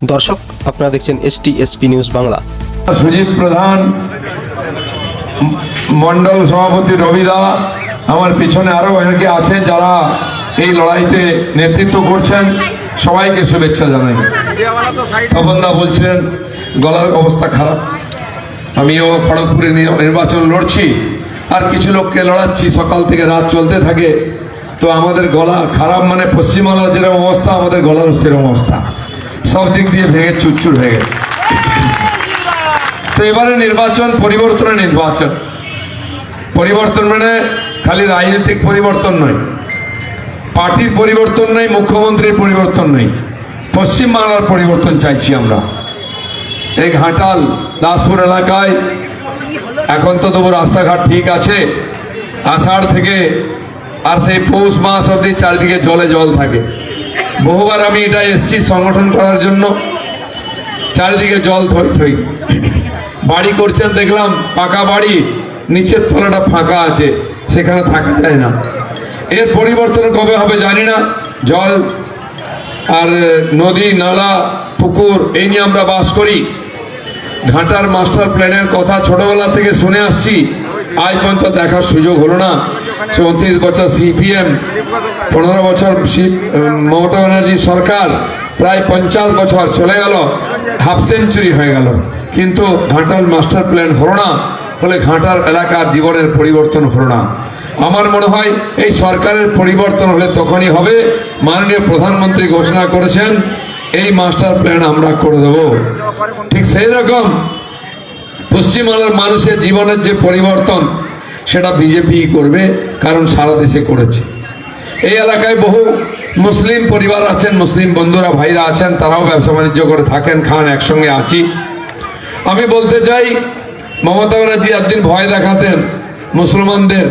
দর্শক, আপনারা দেখছেন STSP নিউজ বাংলা। সুজিত প্রধান, মন্ডল সভাপতি রবিদা, আমার পিছনে আরো অনেকে আছেন যারা এই লড়াইতে নেতৃত্ব করছেন, সবাইকে শুভেচ্ছা জানাই। তপনদা বলছিলেন গলার অবস্থা খারাপ, আমিও খড়গপুরে নির্বাচন লড়ছি আর কিছু লোককে লড়াচ্ছি, সকাল থেকে রাত চলতে থাকে, তো আমাদের গলা খারাপ মানে পশ্চিমবাংলার যেরকম অবস্থা আমাদের গলার সেরকম অবস্থা, সব দিক দিয়ে ভেঙে চুরচুর হয়ে গেছে। তো এবারে নির্বাচন পরিবর্তনের নির্বাচন, পরিবর্তন মানে খালি রাজনৈতিক পরিবর্তন নয়, পার্টির পরিবর্তন নেই, মুখ্যমন্ত্রীর পরিবর্তন নেই, পশ্চিমবাংলার পরিবর্তন চাইছি আমরা। এই ঘাটাল দাসপুর এলাকায় এখন তো তবু রাস্তাঘাট ঠিক আছে, আষাঢ় থেকে আর সেই পৌষ মাস অব্দি চারিদিকে জলে জল থাকে। বহুবার আমি এটা এসছি সংগঠন করার জন্য, চারিদিকে জল থই থই। বাড়ি করছেন দেখলাম, পাকা বাড়ি, নিচের তলাটা ফাঁকা আছে, সেখানে থাকা যায় না। এর পরিবর্তন কবে হবে জানি না। জল আর নদী নালা পুকুর এই নিয়ে আমরা বাস করি। ঘাটার মাস্টার প্ল্যানের কথা ছোটবেলা থেকে শুনে আসছি, আজ পর্যন্ত দেখার সুযোগ হলো না। 34 বছর CPM, 15 বছর মমতা ব্যানার্জি সরকার, প্রায় 50 বছর চলে গেল, হাফ সেঞ্চুরি হয়ে গেল, কিন্তু ঘাটাল মাস্টার প্ল্যান হলো না, ফলে ঘাটার এলাকার জীবনের পরিবর্তন হলো না। আমার মনে হয় এই সরকারের পরিবর্তন হলে তখনই হবে। মাননীয় প্রধানমন্ত্রী ঘোষণা করেছেন এই মাস্টার প্ল্যান আমরা করে দেব। ঠিক সেই রকম পশ্চিমবাংলার মানুষের জীবনের যে পরিবর্তন সেটা বিজেপি করবে, কারণ সারা দেশে করেছে। এই এলাকায় বহু মুসলিম পরিবার আছেন, মুসলিম বন্ধুরা ভাইরা আছেন, তারাও ব্যবসা বাণিজ্য করে থাকেন, খান, একসঙ্গে আছি। আমি বলতে চাই, মমতা ব্যানার্জি একদিন ভয় দেখাতেন মুসলমানদের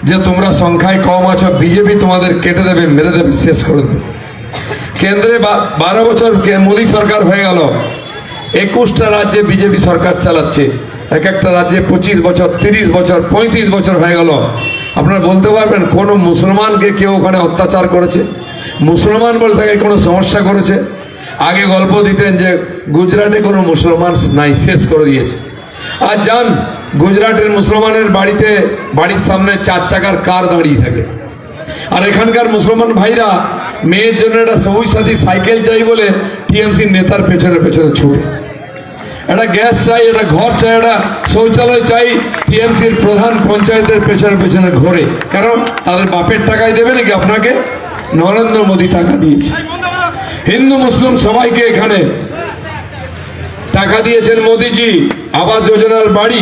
যে তোমরা সংখ্যায় কম আছো, বিজেপি তোমাদের কেটে দেবে, মেরে দেবে, শেষ করে দেবে। কেন্দ্রে 12 বছর মোদী সরকার হয়ে গেল, 21টা রাজ্যে বিজেপি সরকার চালাচ্ছে, এক একটা রাজ্যে 25 বছর, 30 বছর, 35 বছর হয়ে গেল। আপনারা বলতে পারবেন কোন মুসলমানকে কেউ ওখানে অত্যাচার করেছে? মুসলমান বলে তাকে কোনো সমস্যা করেছে? আগে গল্প দিতেন যে গুজরাটে কোনো মুসলমান নাই, শেষ করে দিয়েছে। আর যান গুজরাটের মুসলমানের বাড়িতে, বাড়ির সামনে 4 চাকার কার দাঁড়িয়ে থাকে, আর এখানকার মুসলমান ভাইরা মেয়ের জন্য একটা সবুজ সাথী সাইকেল চাই বলে TMC নেতার পেছনে পেছনে ছুটে। একটা গ্যাস চাই, একটা ঘর চাই, একটা শৌচালয় চাই, TMCর প্রধান পঞ্চায়েতের পেছনে পেছনে ঘোরে। কারণ তাদের বাপের টাকায় দেবে নাকি আপনাকে? নরেন্দ্র মোদী টাকা দিয়েছে। হিন্দু মুসলিম সবাইকে এখানে টাকা দিয়েছেন মোদীজি। আবাস যোজনার বাড়ি,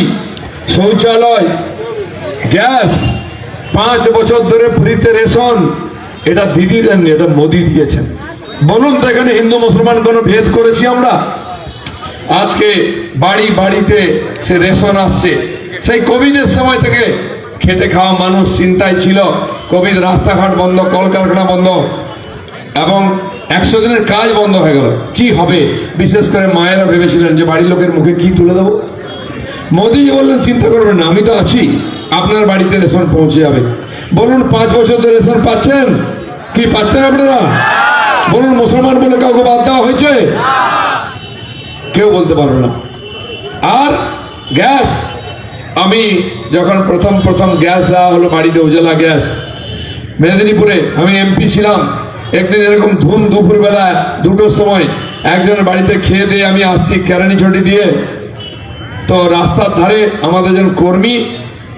শৌচালয়, গ্যাস, 5 বছর ধরে ফ্রিতে রেশন, এটা দিদি দেননি, এটা মোদী দিয়েছেন। বলুন তো এখানে হিন্দু মুসলমান কোনো ভেদ করেছি আমরা? আজকে বাড়ি বাড়িতে সে রেশন আসছে। সেই কোভিডের সময় থেকে খেটে খাওয়া মানুষ চিন্তায় ছিল, কোভিড রাস্তাঘাট বন্ধ, কলকারখানা বন্ধ এবং 100 দিনের কাজ বন্ধ হয়ে গেল। কি হবে? বিশেষ করে মায়েরা ভেবেছিলেন যে বাড়ির লোকের মুখে কি তুলে দেবো। মোদীজি বললেন চিন্তা করবেন না, আমি তো আছি, আপনার বাড়িতে রেশন পৌঁছে যাবে। বলুন 5 বছর ধরে রেশন পাচ্ছেন কি পাচ্ছেন আপনারা? বলুন মুসলমান বলে কাউকে বাদ দেওয়া হয়েছে? কেউ বলতে পারবে না। আর গ্যাস, আমি যখন প্রথম গ্যাস দেওয়া হলো বাড়িতে, উজালা গ্যাস, মেদিনীপুরে আমি MP ছিলাম। একদিন এরকম ধুম দুপুরবেলা 2টোর সময় একজনের বাড়িতে খেয়ে দিয়ে আমি আসছি কেরানি ছটি দিয়ে, তো রাস্তার ধারে আমাদের যেন কর্মী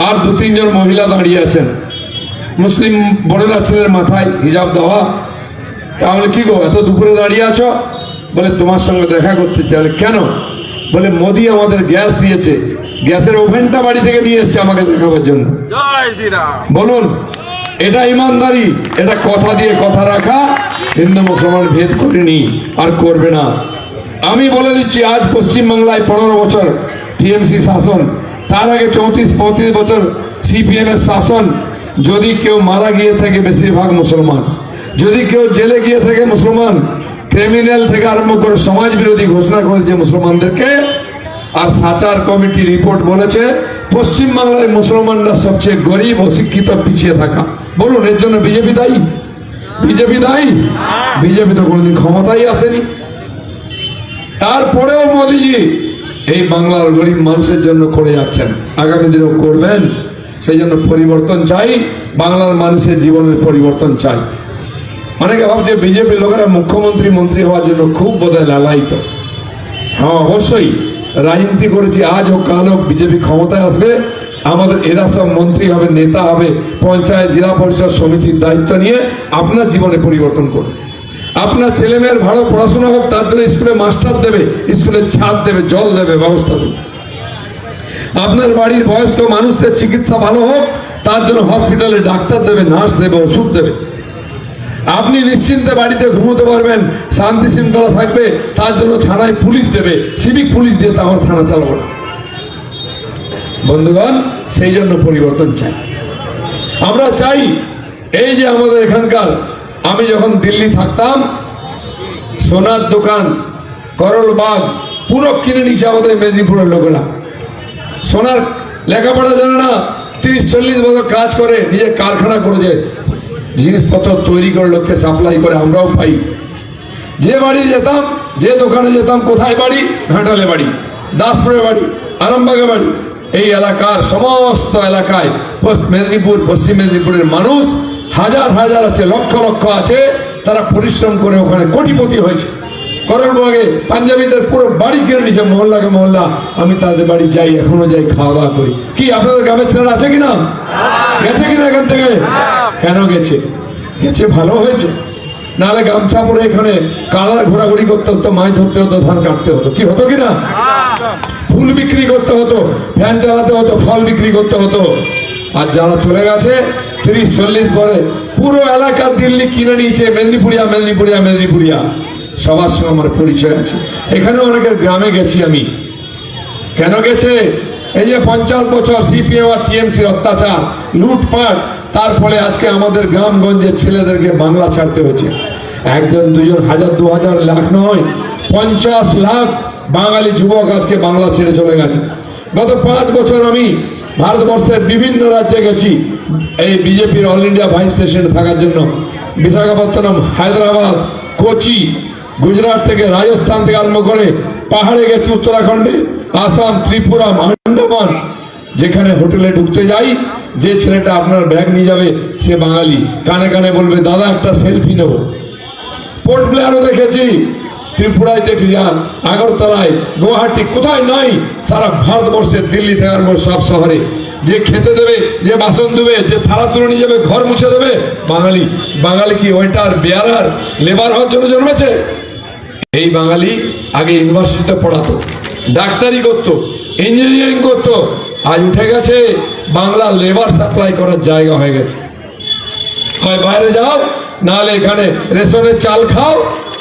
আর 2-3 জন মহিলা দাঁড়িয়ে আছেন, মুসলিম বোনেরা ছেলের মাথায় হিজাব দেওয়া। তাহলে কি গো, এত দুপুরে দাঁড়িয়ে আছো? বলে তোমার সঙ্গে দেখা করতে চাই। কেন? বলে মোদী আমাদের গ্যাস দিয়েছে, গ্যাসের ওভেনটা বাড়ি থেকে নিয়ে এসছে আমাকে দেখাবার জন্য। বলুন এটা ইমানদারি? এটা কথা দিয়ে কথা রাখা। হিন্দু মুসলমান ভেদ করেনি আর করবে না। আমি বলে দিচ্ছি, আজ পশ্চিমবাংলায় 15 বছর TMC শাসন, তার আগে 34-35 বছর CPM এর শাসন। যদি কেউ মারা গিয়ে থাকে বেশিরভাগ মুসলমান, যদি কেউ জেলে গিয়ে থাকে মুসলমান, ক্রিমিনাল থেকে আরম্ভ করে সমাজ বিরোধী ঘোষণা করেছে মুসলমানদেরকে। আর সাচার কমিটি রিপোর্ট বলেছে পশ্চিমবাংলায় মুসলমানরা সবচেয়ে গরিব, অশিক্ষিত, পিছিয়ে থাকা। বলুন এর জন্য বিজেপি দায়ী? বিজেপি দায়ী? বিজেপি তো কোনোদিন ক্ষমতায় আসেনি। তারপরেও মোদিজি এই বাংলার গরিব মানুষের জন্য করে যাচ্ছেন, আগামী দিনেও করবেন। সেই জন্য পরিবর্তন চাই, বাংলার মানুষের জীবনের পরিবর্তন চাই। অনেকে ভাবছে বিজেপি লোকেরা মুখ্যমন্ত্রী মন্ত্রী হওয়ার জন্য খুব বোধহয় লালায়িত। হ্যাঁ, অবশ্যই রাজনীতি করেছি, আজ হোক কাল হোক বিজেপি ক্ষমতায় আসবে, আমাদের এরা সব মন্ত্রী হবে, নেতা হবে, পঞ্চায়েত জেলা পরিষদ সমিতির দায়িত্ব নিয়ে আপনার জীবনে পরিবর্তন করবে। আপনার ছেলে মেয়ের ভালো পড়াশোনা হোক, তার জন্য স্কুলে মাস্টার দেবে, স্কুলে ছাদ দেবে, জল দেবে, ব্যবস্থা দেবে। আপনার বাড়ির বয়স্ক মানুষদের চিকিৎসা ভালো হোক, তার জন্য হসপিটালে ডাক্তার দেবে, নার্স দেবে, ওষুধ দেবে। আপনি নিশ্চিন্তে বাড়িতে ঘুমোতে পারবেন, শান্তি শৃঙ্খলা থাকবে, তার জন্য থানায় পুলিশ দেবে, সিভিক পুলিশ দিয়ে তো আমার থানা চালাবো না। বন্ধুগণ, সেই জন্য পরিবর্তন চাই। আমরা চাই এই যে আমাদের এখানকার, আমি যখন দিল্লি থাকতাম, সোনার দোকান, করল বাগ পুরো কিনে নিচ্ছে আমাদের মেদিনীপুরের লোকেরা। সোনার লেখাপড়া জানে না, 30-40 বছর কাজ করে, নিজের কারখানা করেছে, জিনিসপত্র তৈরি করে লোককে সাপ্লাই করে, আমরাও পাই। যে বাড়ি যেতাম, যে দোকানে যেতাম, কোথায় বাড়ি? ঘাটালে বাড়ি, দাসপুরে বাড়ি, আরামবাগে বাড়ি। এই এলাকার সমস্ত এলাকায় মেদিনীপুর, পশ্চিম মেদিনীপুরের মানুষ হাজার হাজার আছে, লক্ষ লক্ষ আছে, তারা পরিশ্রম করে ওখানে কোটিপতি হয়েছে। করণবাগে পাঞ্জাবিদের পুরো বাড়ি কিনে নিয়েছে, মহল্লাকে মহল্লা। আমি তাদের বাড়ি যাই, এখনো যাই, খাওয়া দাওয়া করি। কি আপনাদের গ্রামের ছেলেরা আছে কিনা? গেছে কিনা এখান থেকে? কেন গেছে? গেছে ভালো হয়েছে। নাহলে গামছা পরে এখানে কালার ঘোরাঘুরি করতে হতো, মাছ ধরতে হতো, ধান কাটতে হতো। কি হতো কিনা? ফুল বিক্রি করতে হতো, ফ্যান চালাতে হতো, ফল বিক্রি করতে হতো। আর যারা চলে গেছে 30-40 পরে পুরো এলাকা দিল্লি কিনে নিয়েছে, মেদিনীপুরিয়া মেদিনীপুরিয়া মেদিনীপুরিয়া। সবার সঙ্গে আমার পরিচয় আছে। এখানে অনেকের গ্রামে গেছি আমি। কেন গেছে? এই যে 50 বছর সিপিএম আর টিএমসির অত্যাচার, লুটপাট, তার ফলে আজকে আমাদের গ্রামগঞ্জের ছেলেদেরকে বাংলা ছাড়তে হচ্ছে। 1 2 হাজার 2000 লাখ নয়, 50 লাখ বাঙালি যুবক আজকে বাংলা ছেড়ে চলে গেছে। গত 5 বছর আমি ভারতবর্ষের বিভিন্ন রাজ্যে গেছি এই বিজেপির অল ইন্ডিয়া ভাইস প্রেসিডেন্ট থাকার জন্য। বিশাখাপত্তনম, হায়দ্রাবাদ, কোচি, গুজরাট থেকে, রাজস্থান থেকে আরম্ভ করে পাহাড়ে গেছি, উত্তরাখণ্ডে, আসাম, ত্রিপুরা, আন্দামান। যেখানে হোটেলে ঢুকতে যাই, যে ছেলেটা আপনার ব্যাগ নিয়ে যাবে সে বাঙালি, কানে কানে বলবে দাদা একটা সেলফি নেব। পোর্ট ব্লেয়ারও দেখেছি, ত্রিপুরায় দেখি, আগরতলায়, গুয়াহাটি, কোথায় নাই সারা ভারতবর্ষের, দিল্লি থেকে আরম্ভ সব শহরে। যে খেতে দেবে, যে বাসন দেবে, যে থালা তুলে নিয়ে যাবে, ঘর মুছে দেবে, বাঙালি। বাঙালি কি ওয়েটার, বেয়ারার, লেবার হওয়ার জন্য জন্মেছে? এই বাঙালি আগে ইউনিভার্সিটিতে পড়াতো, ডাক্তারি করতো, ইঞ্জিনিয়ারিং করতো, আজ উঠে গেছে বাংলা লেবার সাপ্লাই করার জায়গা হয়ে গেছে। হয় বাইরে যাও, নাহলে এখানে রেশনের চাল খাও,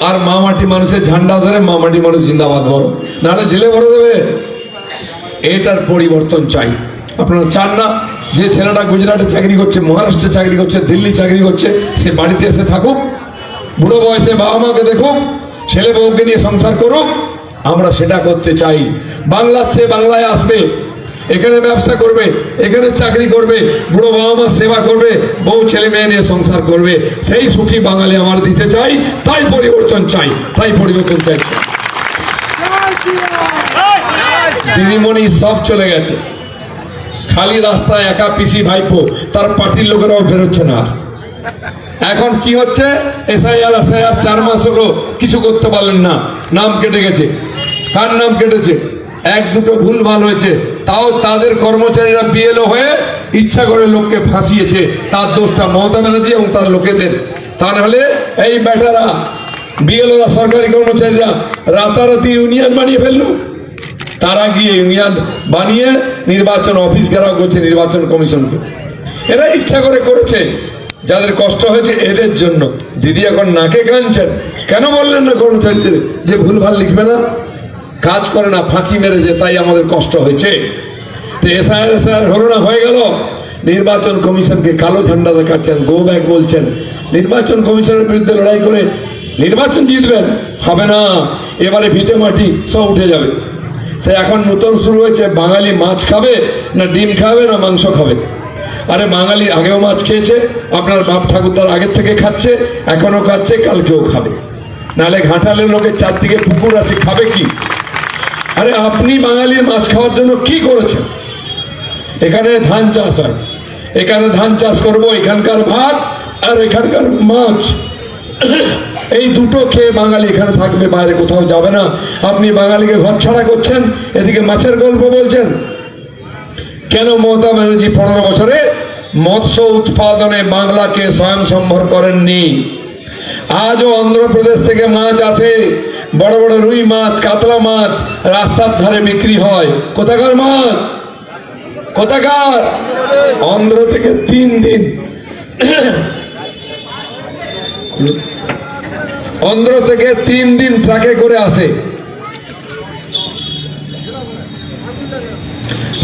আর মামাটি মানুষের ঝান্ডা ধরে মামাটি মানুষ জিন্দাবাদ বলো, নাহলে জেলে ভরে দেবে। এটার পরিবর্তন চাই। আপনারা চান না যে ছেলেটা গুজরাটে চাকরি করছে, মহারাষ্ট্রে চাকরি করছে, দিল্লি চাকরি করছে, সে বাড়িতে এসে থাকুক, বুড়ো বয়সে বাবা মাকে দেখুক, ছেলে বউকে নিয়ে সংসার করুক? আমরা সেটা করতে চাই। বাংলার চেয়ে বাংলায় আসবে, এখানে ব্যবসা করবে, এখানে চাকরি করবে, বুড়ো বাবা মার সেবা করবে, বউ ছেলে মেয়ে নিয়ে সংসার করবে। সেই সুখী বাঙালি আমার দিতে চাই। তাই পরিবর্তন চাই, তাই পরিবর্তন চাই। দিদিমণি সব চলে গেছে, খালি রাস্তায় একা পিসি ভাইপো, তার পার্টির লোকেরাও বেরোচ্ছে না। এখন কি হচ্ছে? এসআইআর 4 মাস হলো, কিছু করতে পারলেন না, নাম কেটে গেছে। কার নাম কেটেছে? 1-2 ভুল ভাল হয়েছে, তাও তাদের কর্মচারীরা বিএলও হয়ে ইচ্ছা করে লোককে ফাঁসিয়েছে। তার দোষটা মমতা ব্যানার্জি এবং তার লোকেদের। তা নাহলে এই বেটারা বিএলওরা, সরকারি কর্মচারীরা রাতারাতি ইউনিয়ন বানিয়ে ফেললো। তারা গিয়ে ইউনিয়ন বানিয়ে নির্বাচন অফিস ঘেরাও করছে, নির্বাচন কমিশনকে। এরা ইচ্ছা করে করেছে, যাদের কষ্ট হয়েছে এদের জন্য। দিদি এখন নাকে কানছেন, কেন বললেন না কর্মচারীদের যে ভুলভাল লিখবে না? কাজ করে না, ফাঁকি মেরেছে, তাই আমাদের কষ্ট হয়েছে। তো এসআইআর হলো না, হয়ে গেল। নির্বাচন কমিশনকে কালো ঝান্ডা দেখাচ্ছেন, গো ব্যাক বলছেন। নির্বাচন কমিশনের বিরুদ্ধে লড়াই করে নির্বাচন জিতবেন? হবে না। এবারে ভিটে মাটি সব উঠে যাবে। তাই এখন নতুন শুরু হয়েছে, বাঙালি মাছ খাবে না ডিম খাবে না মাংস খাবে? আরে বাঙালি আগেও মাছ খেয়েছে, আপনার বাপ ঠাকুরদার আগের থেকে খাচ্ছে, এখনো খাচ্ছে, কালকেও খাবে। নালে ঘাটালের লোকের চারদিকে পুকুর আছে, খাবে কি? আরে আপনি বাঙালির মাছ খাওয়ার জন্য কি করেছেন? এখানে ধান চাষ হয়, এখানে ধান চাষ করব, এখানকার ভাত আর এখানকার মাছ, এই দুটো খেয়ে বাঙালি এখানে থাকবে, বাইরে কোথাও যাবে না। আপনি বাঙালিকে ঘর ছাড়া করছেন, এদিকে মাছের গল্প বলছেন। কেন মমতা ব্যানার্জি 15 বছরে মৎস্য উৎপাদনে বাংলাকে স্বয়ংসম্বর করেননি? আজও অন্ধ্রপ্রদেশ থেকে মাছ আসে, বড় বড় রুই মাছ, কাতলা মাছ রাস্তার ধারে বিক্রি হয়। কোথাকার মাছ? কোথাকার? অন্ধ্র থেকে 3 দিন অন্ধ্র থেকে 3 দিন ট্রাকে করে আসে।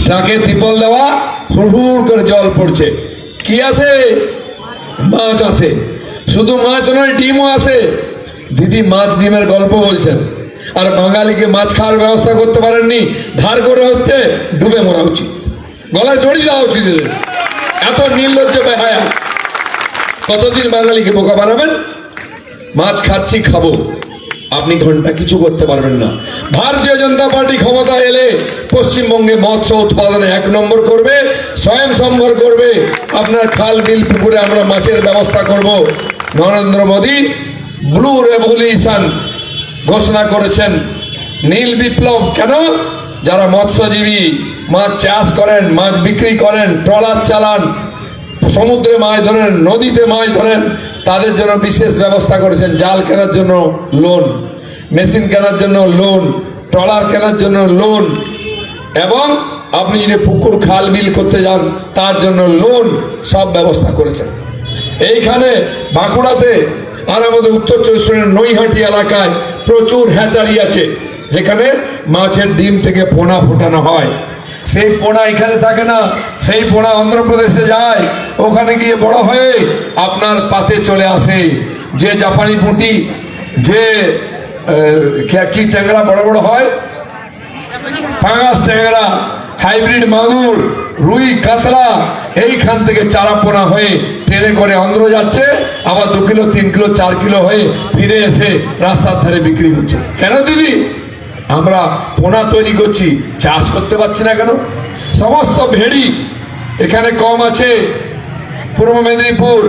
ট্রাকে ত্রিপল দেওয়া, হুড় করে জল পড়ছে। কি আছে? মাছ আছে। শুধু মাছ নয়, ডিমও আছে। দিদি মাছ ডিমের গল্প বলছেন, আর বাঙালিকে মাছ খাওয়ার ব্যবস্থা করতে পারেননি। ধার করে হচ্ছে, ডুবে মরা উচিত, গলায় দড়ি দেওয়া উচিত। এত নির্লজ্জ বেহায়া। কতদিন বাঙালিকে বোকা বানাবেন? মাছ খাচ্ছি, খাবো, আপনি ঘন্টা কিছু করতে পারবেন না। ভারতীয় জনতা পার্টি ক্ষমতা এলে পশ্চিমবঙ্গে মৎস্য উৎপাদনে 1 নম্বর করবে, স্বয়ংসম্বর করবে। আপনার খাল বিল পুকুরে আমরা মাছের ব্যবস্থা করব। নরেন্দ্র মোদী ব্লু রেভলিউশন ঘোষণা করেছেন, নীল বিপ্লব। কেন? যারা মৎস্যজীবী, মাছ চাষ করেন, মাছ বিক্রি করেন, ট্রলার চালান, সমুদ্রে মাছ ধরেন, নদীতে মাছ ধরেন, তাদের জন্য বিশেষ ব্যবস্থা করেছেন। জাল কেনার জন্য লোন, মেশিন কেনার জন্য লোন, ট্রলার কেনার জন্য লোন, এবং আপনি যদি পুকুর খাল বিল করতে যান তার জন্য লোন, সব ব্যবস্থা করেছেন। এইখানে বাঁকুড়াতে আর আমাদের উত্তর 24 পরগনার নৈহাটি এলাকায় প্রচুর হ্যাচারি আছে, যেখানে মাছের ডিম থেকে পোনা ফোটানো হয়। সেই পোনা এখানে থাকে না, সেই পোনা অন্ধ্রপ্রদেশে যায়, ওখানে গিয়ে বড় হয়ে আপনার পাতে চলে আসে। যে জাপানি পুঁটি, যে কি ট্যাংরা বড় বড় হয়, পাঙাশ ট্যাংরা, হাইব্রিড মাগুর, রুই, কাতলা, এইখান থেকে চারা পোনা হয়ে ট্রেনে করে অন্ধ্র যাচ্ছে, আবার 2 কিলো 3 কিলো 4 কিলো হয়ে ফিরে এসে রাস্তার ধারে বিক্রি হচ্ছে। কেন দিদি? আমরা পোনা তৈরি করছি, চাষ করতে পারছি না কেন? সমস্ত ভেড়ি এখানে কম আছে। পূর্ব মেদিনীপুর